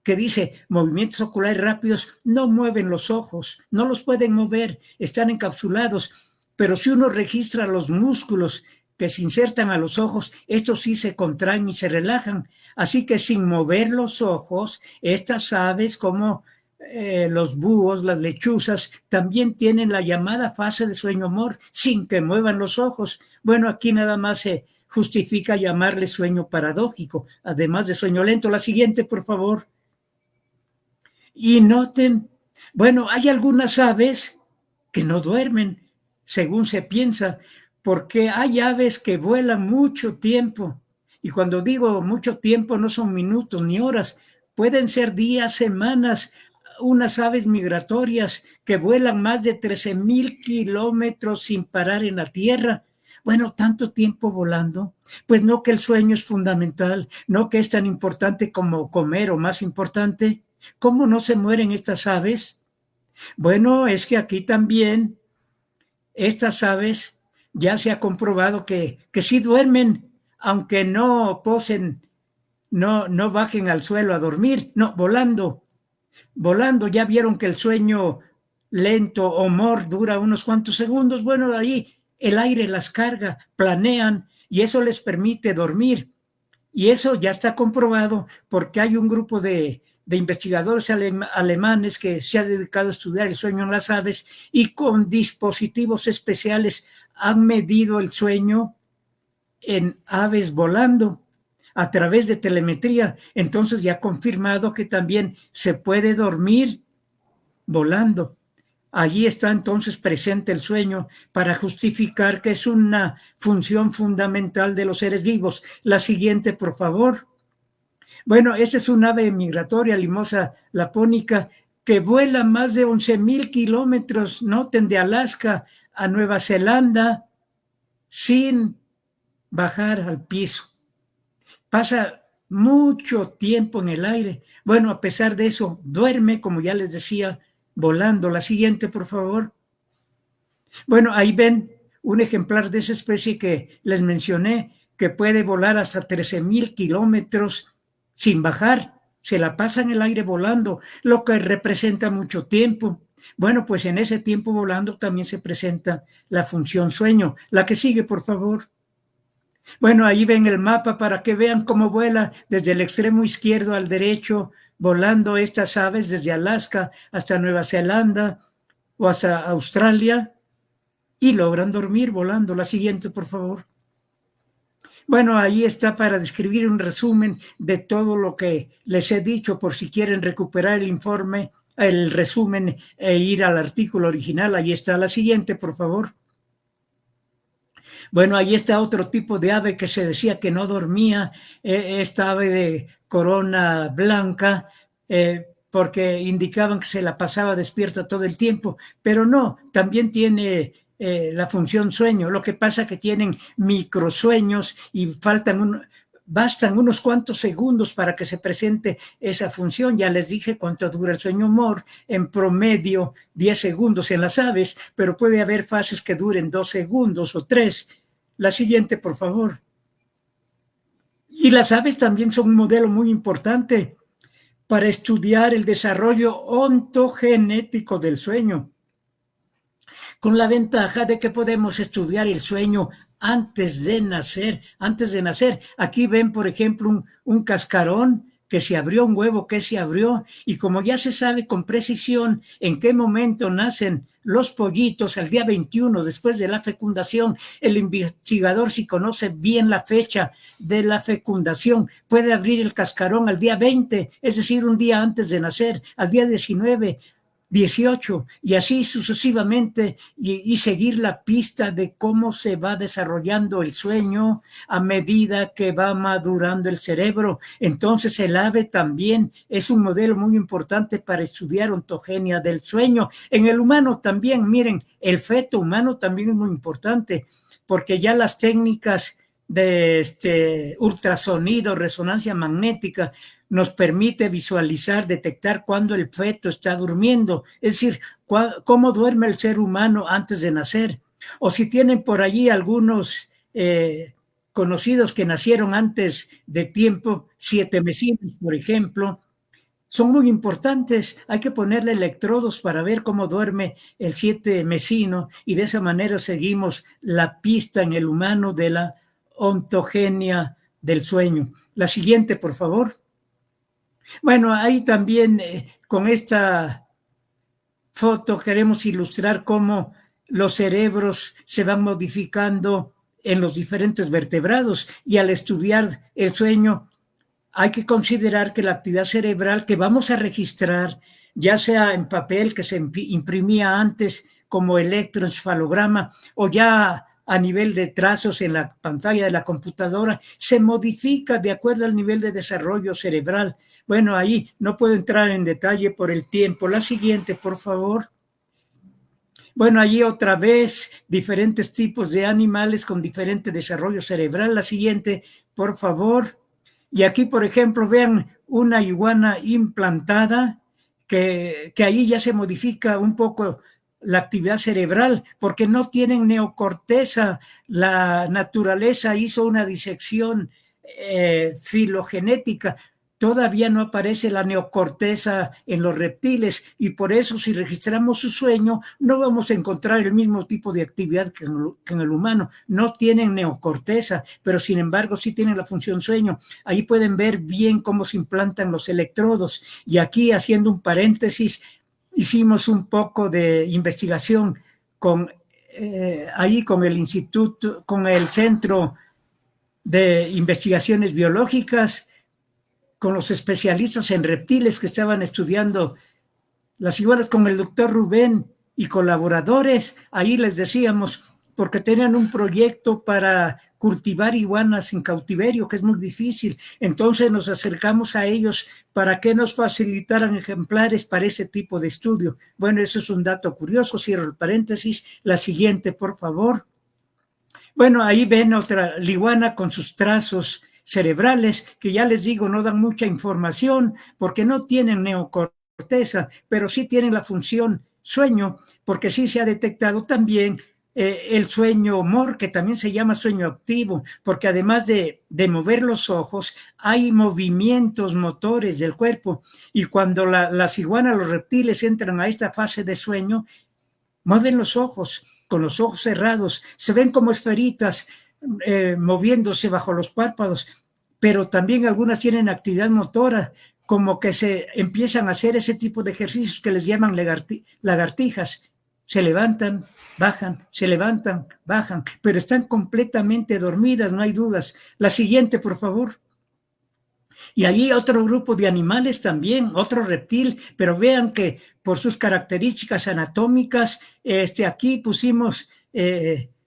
que dice movimientos oculares rápidos, no mueven los ojos, no los pueden mover, están encapsulados. Pero si uno registra los músculos que se insertan a los ojos, estos sí se contraen y se relajan. Así que sin mover los ojos, estas aves como los búhos, las lechuzas, también tienen la llamada fase de sueño-humor sin que muevan los ojos. Bueno, aquí nada más se justifica llamarle sueño paradójico, además de sueño lento. La siguiente, por favor. Y noten, bueno, hay algunas aves que no duermen, según se piensa, porque hay aves que vuelan mucho tiempo. Y cuando digo mucho tiempo, no son minutos ni horas, pueden ser días, semanas, unas aves migratorias que vuelan más de 13,000 kilómetros sin parar en la tierra. Bueno, tanto tiempo volando, pues no que el sueño es fundamental, no que es tan importante como comer o más importante. ¿Cómo no se mueren estas aves? Bueno, es que aquí también estas aves ya se ha comprobado que sí duermen, aunque no posen, no bajen al suelo a dormir, no, volando. Volando, ya vieron que el sueño lento o MOR dura unos cuantos segundos. Bueno, ahí el aire las carga, planean y eso les permite dormir. Y eso ya está comprobado porque hay un grupo de investigadores alemanes que se ha dedicado a estudiar el sueño en las aves y con dispositivos especiales han medido el sueño en aves volando a través de telemetría. Entonces ya ha confirmado que también se puede dormir volando. Allí está entonces presente el sueño para justificar que es una función fundamental de los seres vivos. La siguiente, por favor. Bueno, esta es un ave migratoria, Limosa lapónica, que vuela más de 11,000 kilómetros, noten, de Alaska a Nueva Zelanda sin bajar al piso. Pasa mucho tiempo en el aire. Bueno, a pesar de eso, duerme, como ya les decía, volando. La siguiente, por favor. Bueno, ahí ven un ejemplar de esa especie que les mencioné, que puede volar hasta 13,000 kilómetros sin bajar. Se la pasa en el aire volando, lo que representa mucho tiempo. Bueno, pues en ese tiempo volando también se presenta la función sueño. La que sigue, por favor. Bueno, ahí ven el mapa para que vean cómo vuela desde el extremo izquierdo al derecho, volando estas aves desde Alaska hasta Nueva Zelanda o hasta Australia y logran dormir volando. La siguiente, por favor. Bueno, ahí está para describir un resumen de todo lo que les he dicho, por si quieren recuperar el informe, el resumen e ir al artículo original. Ahí está. La siguiente, por favor. Bueno, ahí está otro tipo de ave que se decía que no dormía, esta ave de corona blanca, porque indicaban que se la pasaba despierta todo el tiempo, pero no, también tiene la función sueño. Lo que pasa es que tienen microsueños y bastan unos cuantos segundos para que se presente esa función. Ya les dije cuánto dura el sueño humor, en promedio 10 segundos en las aves, pero puede haber fases que duren 2 segundos o 3. La siguiente, por favor. Y las aves también son un modelo muy importante para estudiar el desarrollo ontogenético del sueño, con la ventaja de que podemos estudiar el sueño antes de nacer. Antes de nacer, aquí ven, por ejemplo, un cascarón que se abrió, un huevo que se abrió, y como ya se sabe con precisión en qué momento nacen los pollitos, al día 21 después de la fecundación, el investigador, si conoce bien la fecha de la fecundación, puede abrir el cascarón al día 20, es decir, un día antes de nacer, al día 19, 18 y así sucesivamente y seguir la pista de cómo se va desarrollando el sueño a medida que va madurando el cerebro. Entonces el ave también es un modelo muy importante para estudiar ontogenia del sueño. En el humano también, miren, el feto humano también es muy importante porque ya las técnicas de ultrasonido, resonancia magnética, nos permite visualizar, detectar cuándo el feto está durmiendo, es decir, cómo duerme el ser humano antes de nacer. O si tienen por allí algunos conocidos que nacieron antes de tiempo, 7 mesinos, por ejemplo, son muy importantes. Hay que ponerle electrodos para ver cómo duerme el 7 mesino y de esa manera seguimos la pista en el humano de la ontogenia del sueño. La siguiente, por favor. Bueno, ahí también con esta foto queremos ilustrar cómo los cerebros se van modificando en los diferentes vertebrados y al estudiar el sueño hay que considerar que la actividad cerebral que vamos a registrar, ya sea en papel que se imprimía antes como electroencefalograma o ya a nivel de trazos en la pantalla de la computadora, se modifica de acuerdo al nivel de desarrollo cerebral. Bueno, ahí no puedo entrar en detalle por el tiempo. La siguiente, por favor. Bueno, allí otra vez diferentes tipos de animales con diferente desarrollo cerebral. La siguiente, por favor. Y aquí, por ejemplo, vean una iguana implantada que ahí ya se modifica un poco la actividad cerebral porque no tienen neocorteza. La naturaleza hizo una disección filogenética. Todavía no aparece la neocorteza en los reptiles y por eso si registramos su sueño no vamos a encontrar el mismo tipo de actividad que en el humano. No tienen neocorteza, pero sin embargo sí tienen la función sueño. Ahí pueden ver bien cómo se implantan los electrodos. Y aquí, haciendo un paréntesis, hicimos un poco de investigación con ahí con el instituto, con el Centro de Investigaciones Biológicas, con los especialistas en reptiles que estaban estudiando las iguanas, con el doctor Rubén y colaboradores. Ahí les decíamos, porque tenían un proyecto para cultivar iguanas en cautiverio, que es muy difícil. Entonces nos acercamos a ellos para que nos facilitaran ejemplares para ese tipo de estudio. Bueno, eso es un dato curioso, cierro el paréntesis. La siguiente, por favor. Bueno, ahí ven otra iguana con sus trazos cerebrales, que ya les digo, no dan mucha información porque no tienen neocorteza, pero sí tienen la función sueño, porque sí se ha detectado también el sueño MOR, que también se llama sueño activo, porque además de mover los ojos, hay movimientos motores del cuerpo, y cuando las iguanas, los reptiles entran a esta fase de sueño, mueven los ojos, con los ojos cerrados, se ven como esferitas moviéndose bajo los párpados, pero también algunas tienen actividad motora, como que se empiezan a hacer ese tipo de ejercicios que les llaman lagartijas. Se levantan, bajan, se levantan, bajan, pero están completamente dormidas, no hay dudas. La siguiente, por favor. Y ahí otro grupo de animales también, otro reptil, pero vean que por sus características anatómicas, aquí pusimos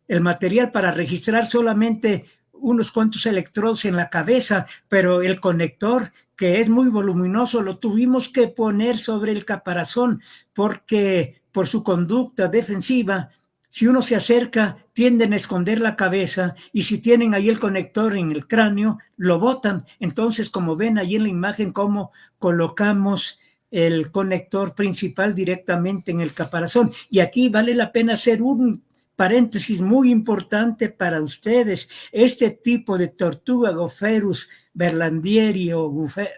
el material para registrar solamente unos cuantos electrodos en la cabeza, pero el conector, que es muy voluminoso, lo tuvimos que poner sobre el caparazón porque por su conducta defensiva, si uno se acerca, tienden a esconder la cabeza y si tienen ahí el conector en el cráneo, lo botan. Entonces, como ven ahí en la imagen, cómo colocamos el conector principal directamente en el caparazón. Y aquí vale la pena hacer un paréntesis muy importante para ustedes. Este tipo de tortuga, Gopherus berlandieri o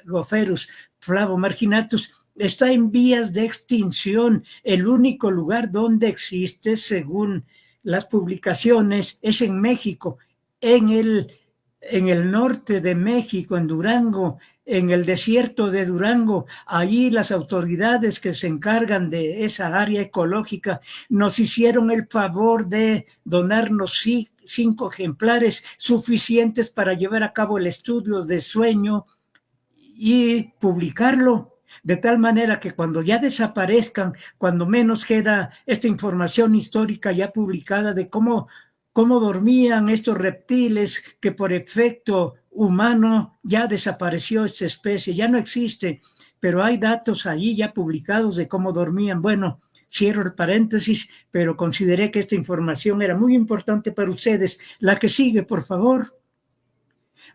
Gopherus flavomarginatus, está en vías de extinción. El único lugar donde existe, según las publicaciones, es en México, en el norte de México, en Durango, en el desierto de Durango. Ahí las autoridades que se encargan de esa área ecológica nos hicieron el favor de donarnos 5 ejemplares suficientes para llevar a cabo el estudio de sueño y publicarlo, de tal manera que cuando ya desaparezcan, cuando menos queda esta información histórica ya publicada de cómo dormían estos reptiles, que por efecto humano ya desapareció esta especie, ya no existe, pero hay datos allí ya publicados de cómo dormían. Bueno, cierro el paréntesis, pero consideré que esta información era muy importante para ustedes. La que sigue, por favor.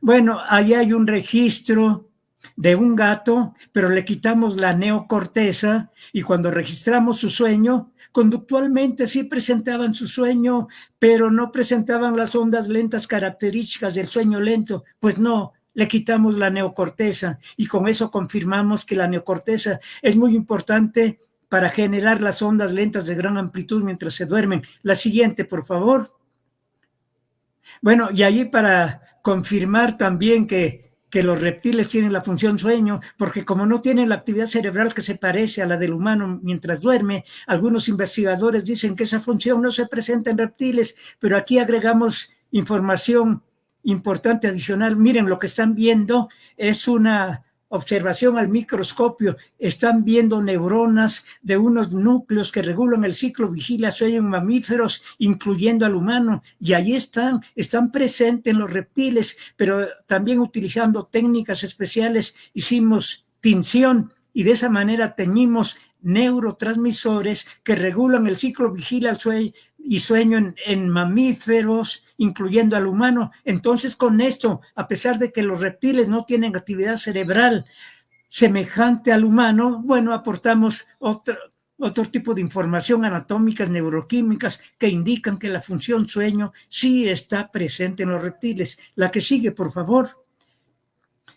Bueno, ahí hay un registro de un gato, pero le quitamos la neocorteza y cuando registramos su sueño, conductualmente sí presentaban su sueño, pero no presentaban las ondas lentas características del sueño lento. Pues no, le quitamos la neocorteza y con eso confirmamos que la neocorteza es muy importante para generar las ondas lentas de gran amplitud mientras se duermen. La siguiente, por favor. Bueno, y ahí para confirmar también que los reptiles tienen la función sueño, porque como no tienen la actividad cerebral que se parece a la del humano mientras duerme, algunos investigadores dicen que esa función no se presenta en reptiles, pero aquí agregamos información importante adicional. Miren, lo que están viendo es una observación al microscopio. Están viendo neuronas de unos núcleos que regulan el ciclo vigilia-sueño en mamíferos, incluyendo al humano, y ahí están presentes en los reptiles, pero también utilizando técnicas especiales hicimos tinción y de esa manera teñimos neurotransmisores que regulan el ciclo vigilia-sueño y sueño en mamíferos, incluyendo al humano. Entonces, con esto, a pesar de que los reptiles no tienen actividad cerebral semejante al humano, bueno, aportamos otro tipo de información anatómicas, neuroquímicas, que indican que la función sueño sí está presente en los reptiles. La que sigue, por favor.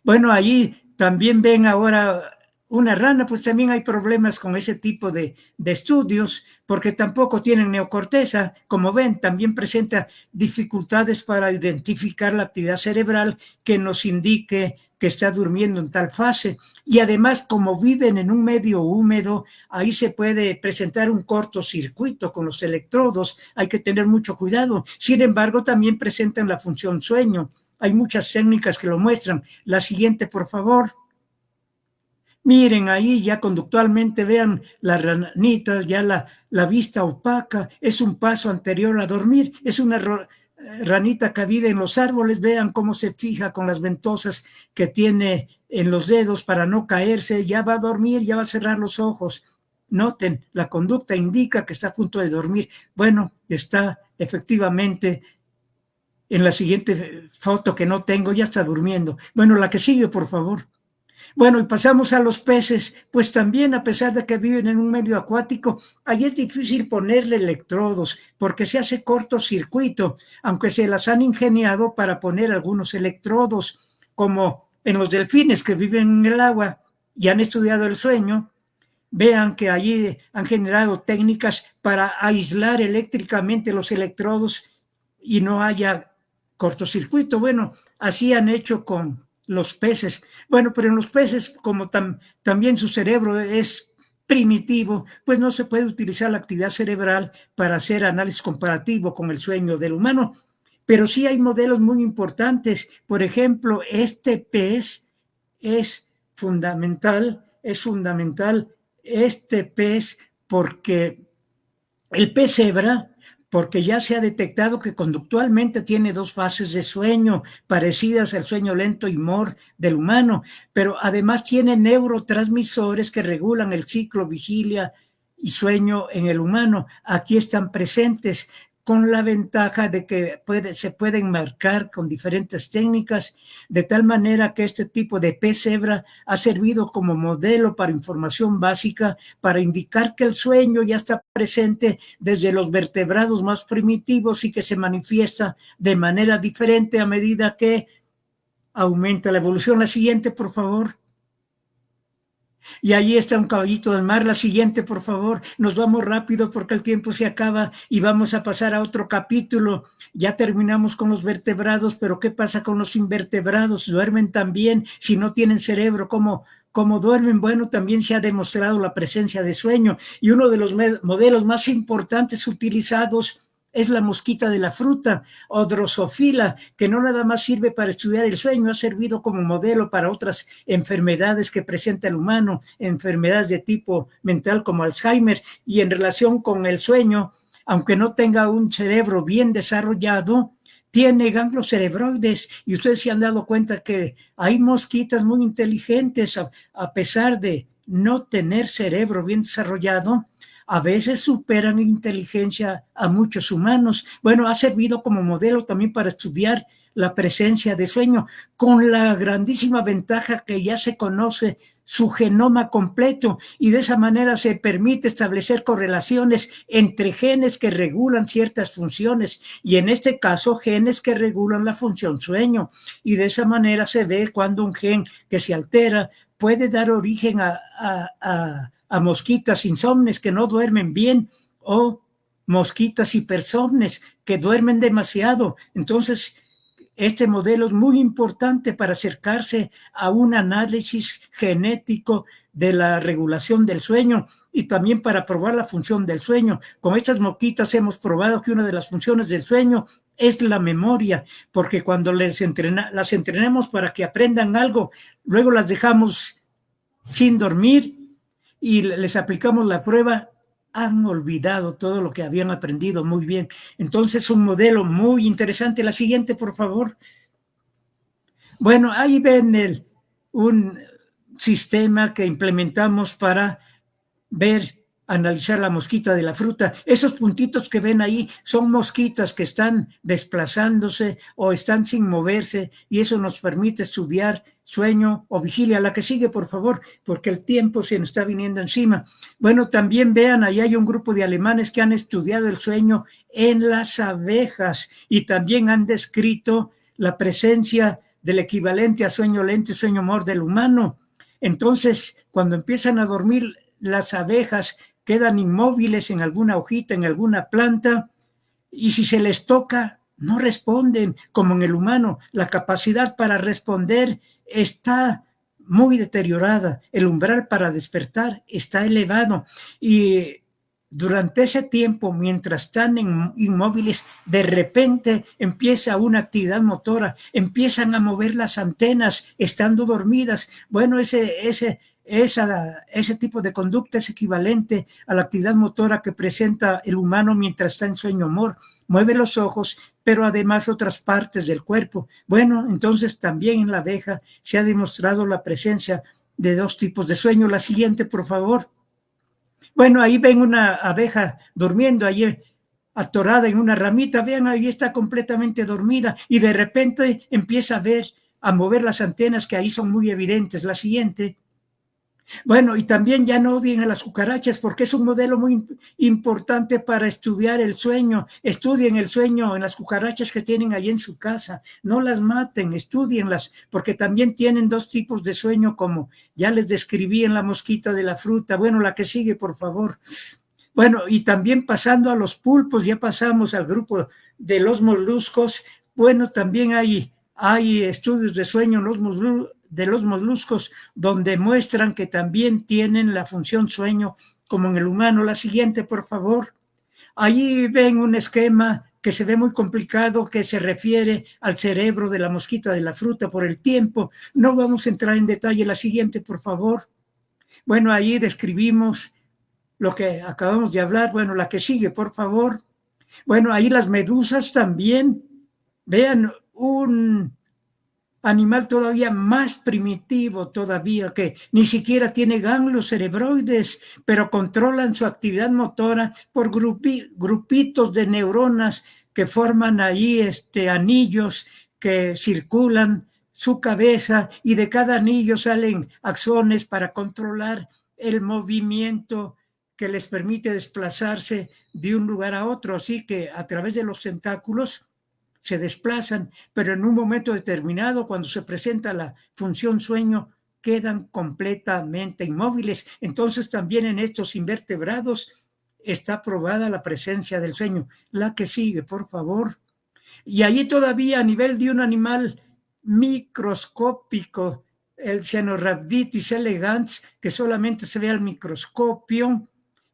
Bueno, ahí también ven ahora una rana, pues también hay problemas con ese tipo de estudios, porque tampoco tienen neocorteza. Como ven, también presenta dificultades para identificar la actividad cerebral que nos indique que está durmiendo en tal fase. Y además, como viven en un medio húmedo, ahí se puede presentar un cortocircuito con los electrodos. Hay que tener mucho cuidado. Sin embargo, también presentan la función sueño. Hay muchas técnicas que lo muestran. La siguiente, por favor. Miren ahí ya conductualmente, vean la ranita, ya la vista opaca, es un paso anterior a dormir, es una ranita que vive en los árboles, vean cómo se fija con las ventosas que tiene en los dedos para no caerse, ya va a dormir, ya va a cerrar los ojos. Noten, la conducta indica que está a punto de dormir. Bueno, está efectivamente en la siguiente foto que no tengo, ya está durmiendo. Bueno, la que sigue, por favor. Bueno, y pasamos a los peces, pues también a pesar de que viven en un medio acuático, ahí es difícil ponerle electrodos porque se hace cortocircuito, aunque se las han ingeniado para poner algunos electrodos, como en los delfines que viven en el agua y han estudiado el sueño. Vean que allí han generado técnicas para aislar eléctricamente los electrodos y no haya cortocircuito. Bueno, así han hecho con los peces. Bueno, pero en los peces, como también su cerebro es primitivo, pues no se puede utilizar la actividad cerebral para hacer análisis comparativo con el sueño del humano. Pero sí hay modelos muy importantes. Por ejemplo, este pez es fundamental este pez porque el pez cebra, porque ya se ha detectado que conductualmente tiene dos fases de sueño parecidas al sueño lento y MOR del humano, pero además tiene neurotransmisores que regulan el ciclo vigilia y sueño en el humano. Aquí están presentes con la ventaja de que se pueden marcar con diferentes técnicas, de tal manera que este tipo de pez cebra ha servido como modelo para información básica, para indicar que el sueño ya está presente desde los vertebrados más primitivos y que se manifiesta de manera diferente a medida que aumenta la evolución. La siguiente, por favor. Y ahí está un caballito del mar. La siguiente, por favor. Nos vamos rápido porque el tiempo se acaba y vamos a pasar a otro capítulo. Ya terminamos con los vertebrados, pero ¿qué pasa con los invertebrados? ¿Duermen también? Si no tienen cerebro, ¿cómo duermen? Bueno, también se ha demostrado la presencia de sueño. Y uno de los modelos más importantes utilizados es la mosquita de la fruta o Drosophila, que no nada más sirve para estudiar el sueño, ha servido como modelo para otras enfermedades que presenta el humano, enfermedades de tipo mental como Alzheimer, y en relación con el sueño, aunque no tenga un cerebro bien desarrollado, tiene ganglios cerebroides, y ustedes se han dado cuenta que hay mosquitas muy inteligentes, a pesar de no tener cerebro bien desarrollado, a veces superan en inteligencia a muchos humanos. Bueno, ha servido como modelo también para estudiar la presencia de sueño, con la grandísima ventaja que ya se conoce su genoma completo y de esa manera se permite establecer correlaciones entre genes que regulan ciertas funciones y en este caso genes que regulan la función sueño, y de esa manera se ve cuando un gen que se altera puede dar origen a mosquitas insomnes que no duermen bien o mosquitas hipersomnes que duermen demasiado. Entonces, Este modelo es muy importante para acercarse a un análisis genético de la regulación del sueño y también para probar la función del sueño. Con estas mosquitas hemos probado que una de las funciones del sueño es la memoria, porque cuando las entrenamos para que aprendan algo, luego las dejamos sin dormir y les aplicamos la prueba, han olvidado todo lo que habían aprendido muy bien. Entonces, un modelo muy interesante. La siguiente, por favor. Bueno, ahí ven un sistema que implementamos para ver, analizar la mosquita de la fruta. Esos puntitos que ven ahí son mosquitas que están desplazándose o están sin moverse y eso nos permite estudiar sueño o vigilia. La que sigue, por favor, porque el tiempo se nos está viniendo encima. Bueno, también vean, ahí hay un grupo de alemanes que han estudiado el sueño en las abejas y también han descrito la presencia del equivalente a sueño lento y sueño amor del humano. Entonces, cuando empiezan a dormir, las abejas quedan inmóviles en alguna hojita, en alguna planta, y si se les toca, no responden, como en el humano. La capacidad para responder está muy deteriorada, el umbral para despertar está elevado, y durante ese tiempo, mientras están inmóviles, de repente empieza una actividad motora, empiezan a mover las antenas estando dormidas. Bueno, ese tipo de conducta es equivalente a la actividad motora que presenta el humano mientras está en sueño amor. Mueve los ojos, pero además otras partes del cuerpo. Bueno, entonces también en la abeja se ha demostrado la presencia de dos tipos de sueño. La siguiente, por favor. Bueno, ahí ven una abeja durmiendo ahí atorada en una ramita. Vean, ahí está completamente dormida y de repente empieza a mover las antenas que ahí son muy evidentes. La siguiente. Bueno, y también ya no odien a las cucarachas porque es un modelo muy importante para estudiar el sueño. Estudien el sueño en las cucarachas que tienen ahí en su casa. No las maten, estudienlas, porque también tienen dos tipos de sueño, como ya les describí en la mosquita de la fruta. Bueno, la que sigue, por favor. Bueno, y también pasando a los pulpos, ya pasamos al grupo de los moluscos. Bueno, también hay estudios de sueño de los moluscos donde muestran que también tienen la función sueño como en el humano. La siguiente, por favor. Ahí ven un esquema que se ve muy complicado, que se refiere al cerebro de la mosquita de la fruta por el tiempo. No vamos a entrar en detalle. La siguiente, por favor. Bueno, ahí describimos lo que acabamos de hablar. Bueno, la que sigue, por favor. Bueno, ahí las medusas también. Vean, un animal todavía más primitivo todavía, que ni siquiera tiene ganglios cerebroides, pero controlan su actividad motora por grupitos de neuronas que forman ahí anillos que circulan su cabeza y de cada anillo salen axones para controlar el movimiento que les permite desplazarse de un lugar a otro. Así que a través de los tentáculos se desplazan, pero en un momento determinado, cuando se presenta la función sueño, quedan completamente inmóviles. Entonces también en estos invertebrados está probada la presencia del sueño. La que sigue, por favor. Y allí todavía a nivel de un animal microscópico, el Caenorhabditis elegans, que solamente se ve al microscopio,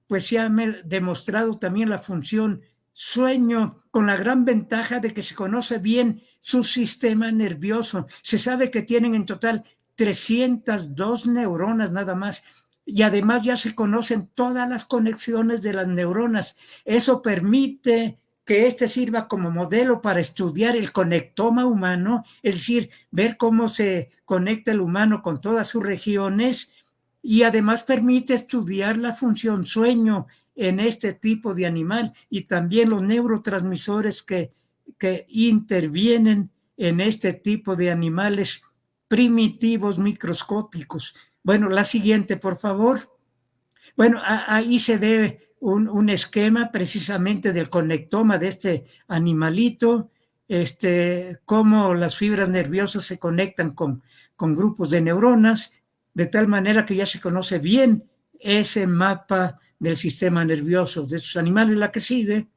pues se ha demostrado también la función sueño, con la gran ventaja de que se conoce bien su sistema nervioso. Se sabe que tienen en total 302 neuronas nada más. Y además ya se conocen todas las conexiones de las neuronas. Eso permite que sirva como modelo para estudiar el conectoma humano, es decir, ver cómo se conecta el humano con todas sus regiones, y además permite estudiar la función sueño en este tipo de animal y también los neurotransmisores que intervienen en este tipo de animales primitivos microscópicos. Bueno, la siguiente, por favor. Bueno, ahí se ve un esquema precisamente del conectoma de este animalito, cómo las fibras nerviosas se conectan con grupos de neuronas, de tal manera que ya se conoce bien ese mapa del sistema nervioso de estos animales. La que sigue.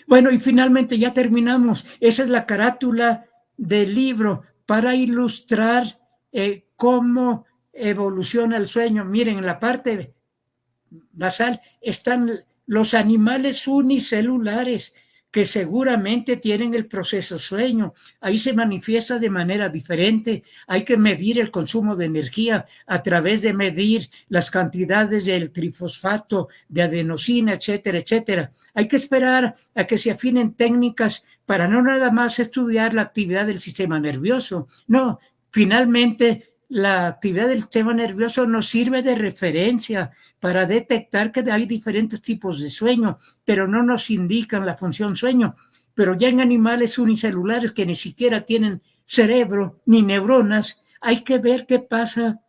Bueno, y finalmente ya terminamos. Esa es la carátula del libro para ilustrar cómo evoluciona el sueño. Miren, en la parte basal están los animales unicelulares que seguramente tienen el proceso sueño. Ahí se manifiesta de manera diferente. Hay que medir el consumo de energía a través de medir las cantidades del trifosfato, de adenosina, etcétera, etcétera. Hay que esperar a que se afinen técnicas para no nada más estudiar la actividad del sistema nervioso. No, finalmente la actividad del sistema nervioso nos sirve de referencia para detectar que hay diferentes tipos de sueño, pero no nos indican la función sueño. Pero ya en animales unicelulares que ni siquiera tienen cerebro ni neuronas, hay que ver qué pasa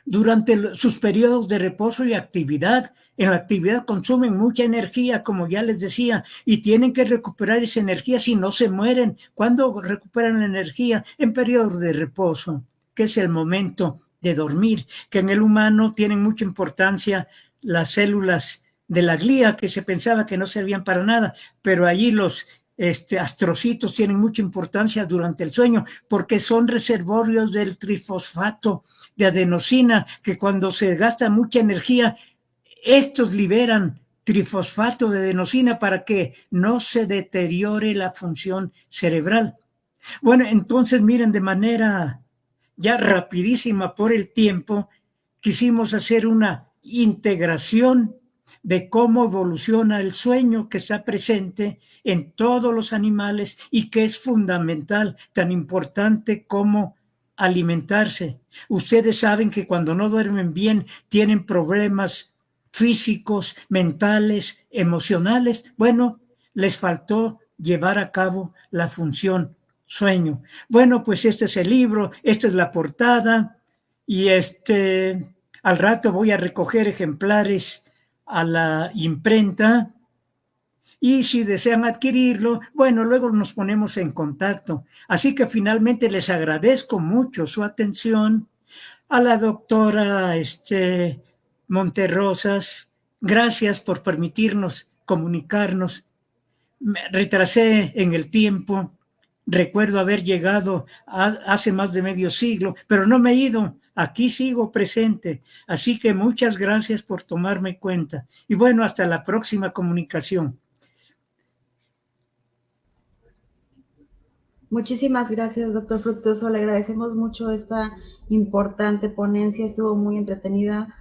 durante sus periodos de reposo y actividad. En la actividad consumen mucha energía, como ya les decía, y tienen que recuperar esa energía si no se mueren. ¿Cuándo recuperan la energía? En periodos de reposo, que es el momento de dormir, que en el humano tienen mucha importancia las células de la glía, que se pensaba que no servían para nada, pero allí los astrocitos tienen mucha importancia durante el sueño porque son reservorios del trifosfato de adenosina, que cuando se gasta mucha energía, estos liberan trifosfato de adenosina para que no se deteriore la función cerebral. Bueno, entonces miren, de manera ya rapidísima por el tiempo, quisimos hacer una integración de cómo evoluciona el sueño que está presente en todos los animales y que es fundamental, tan importante como alimentarse. Ustedes saben que cuando no duermen bien tienen problemas físicos, mentales, emocionales. Bueno, les faltó llevar a cabo la función sueño. Bueno, pues este es el libro, esta es la portada y al rato voy a recoger ejemplares a la imprenta y si desean adquirirlo, bueno, luego nos ponemos en contacto. Así que finalmente les agradezco mucho su atención a la doctora Monterrosas. Gracias por permitirnos comunicarnos. Me retrasé en el tiempo. Recuerdo haber llegado hace más de medio siglo, pero no me he ido. Aquí sigo presente. Así que muchas gracias por tomarme en cuenta. Y bueno, hasta la próxima comunicación. Muchísimas gracias, doctor Fructuoso. Le agradecemos mucho esta importante ponencia. Estuvo muy entretenida,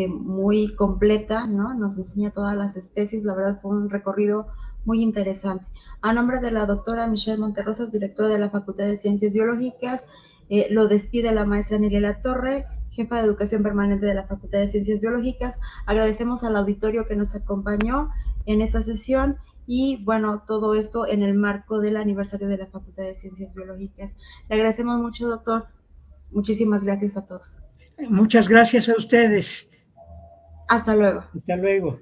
muy completa, ¿no? Nos enseña todas las especies. La verdad fue un recorrido muy interesante. A nombre de la doctora Michelle Monterrosas, directora de la Facultad de Ciencias Biológicas, lo despide la maestra Niliela Torre, jefa de Educación Permanente de la Facultad de Ciencias Biológicas. Agradecemos al auditorio que nos acompañó en esta sesión y bueno, todo esto en el marco del aniversario de la Facultad de Ciencias Biológicas. Le agradecemos mucho, doctor. Muchísimas gracias a todos. Muchas gracias a ustedes. Hasta luego. Hasta luego.